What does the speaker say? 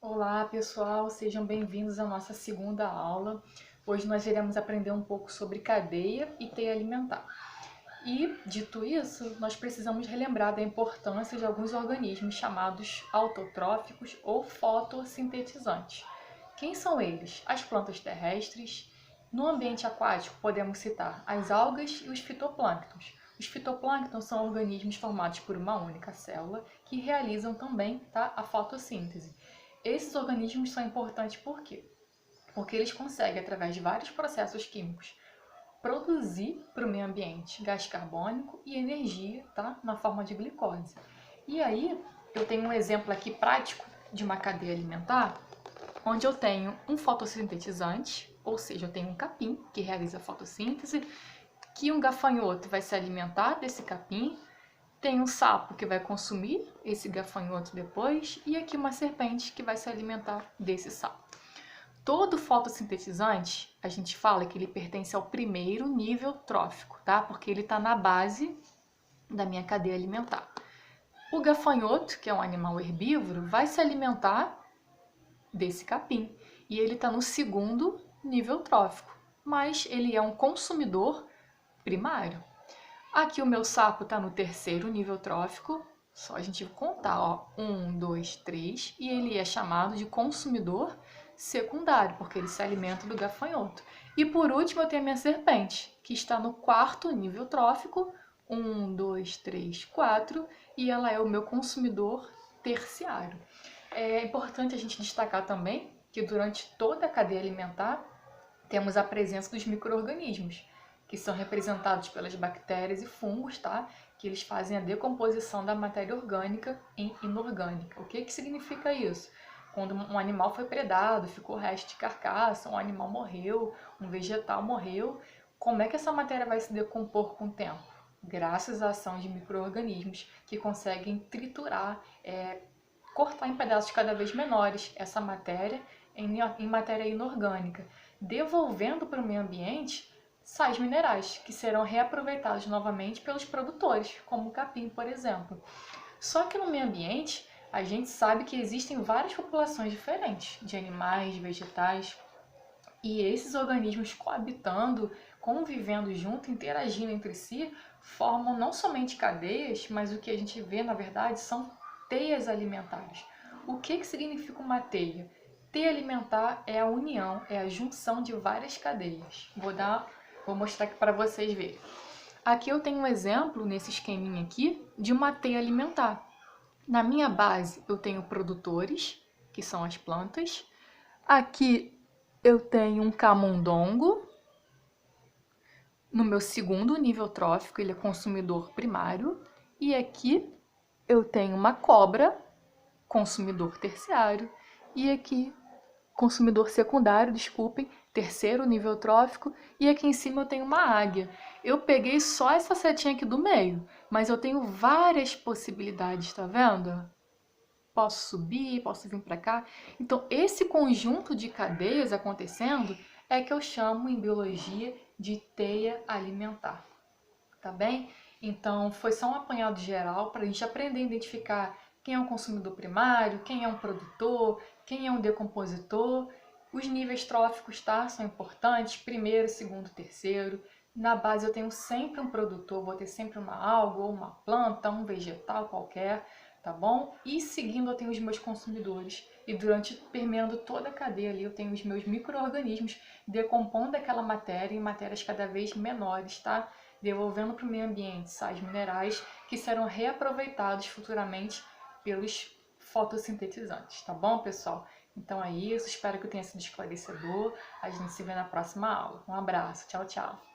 Olá pessoal, sejam bem-vindos à nossa segunda aula. Hoje nós iremos aprender um pouco sobre cadeia e teia alimentar. E, dito isso, nós precisamos relembrar da importância de alguns organismos chamados autotróficos ou fotossintetizantes. Quem são eles? As plantas terrestres. No ambiente aquático podemos citar as algas e os fitoplânctons. Os fitoplânctons são organismos formados por uma única célula que realizam também a fotossíntese. Esses organismos são importantes por quê? Porque eles conseguem, através de vários processos químicos, produzir para o meio ambiente gás carbônico e energia, na forma de glicose. E aí, eu tenho um exemplo aqui prático de uma cadeia alimentar, onde eu tenho um fotossintetizante, ou seja, eu tenho um capim que realiza a fotossíntese, que um gafanhoto vai se alimentar desse capim, tem um sapo que vai consumir esse gafanhoto depois e aqui uma serpente que vai se alimentar desse sapo. Todo fotossintetizante, a gente fala que ele pertence ao primeiro nível trófico, tá? Porque ele está na base da minha cadeia alimentar. O gafanhoto, que é um animal herbívoro, vai se alimentar desse capim e ele está no segundo nível trófico, mas ele é um consumidor primário. Aqui o meu sapo está no terceiro nível trófico, só a gente contar, ó, 1, 2, 3, e ele é chamado de consumidor secundário, porque ele se alimenta do gafanhoto. E por último eu tenho a minha serpente, que está no quarto nível trófico, 1, 2, 3, 4, e ela é o meu consumidor terciário. É importante a gente destacar também que durante toda a cadeia alimentar temos a presença dos micro-organismos, que são representados pelas bactérias e fungos, tá? Que eles fazem a decomposição da matéria orgânica em inorgânica. O que significa isso? Quando um animal foi predado, ficou resto de carcaça, um animal morreu, um vegetal morreu, como é que essa matéria vai se decompor com o tempo? Graças à ação de micro-organismos que conseguem triturar, cortar em pedaços cada vez menores essa matéria em matéria inorgânica, devolvendo para o meio ambiente sais minerais, que serão reaproveitados novamente pelos produtores, como o capim, por exemplo. Só que no meio ambiente, a gente sabe que existem várias populações diferentes, de animais, vegetais, e esses organismos coabitando, convivendo junto, interagindo entre si, formam não somente cadeias, mas o que a gente vê, na verdade, são teias alimentares. O que significa uma teia? Teia alimentar é a união, é a junção de várias cadeias. Vou mostrar aqui para vocês verem. Aqui eu tenho um exemplo, nesse esqueminha aqui, de uma teia alimentar. Na minha base eu tenho produtores, que são as plantas. Aqui eu tenho um camundongo. No meu segundo nível trófico, ele é consumidor primário. E aqui eu tenho uma cobra, consumidor terciário. E aqui, consumidor secundário, desculpem, terceiro nível trófico, e aqui em cima eu tenho uma águia. Eu peguei só essa setinha aqui do meio, mas eu tenho várias possibilidades, tá vendo? Posso subir, posso vir para cá. Então, esse conjunto de cadeias acontecendo é que eu chamo em biologia de teia alimentar, tá bem? Então, foi só um apanhado geral para a gente aprender a identificar quem é um consumidor primário, quem é um produtor, quem é um decompositor. Os níveis tróficos, tá? São importantes, primeiro, segundo, terceiro. Na base eu tenho sempre um produtor, vou ter sempre uma alga ou uma planta, um vegetal qualquer, tá bom? E seguindo eu tenho os meus consumidores. E permeando toda a cadeia ali, eu tenho os meus micro-organismos decompondo aquela matéria em matérias cada vez menores, tá? Devolvendo para o meio ambiente sais minerais que serão reaproveitados futuramente pelos fotossintetizantes, tá bom, pessoal? Então é isso, espero que tenha sido esclarecedor. A gente se vê na próxima aula. Um abraço, tchau, tchau!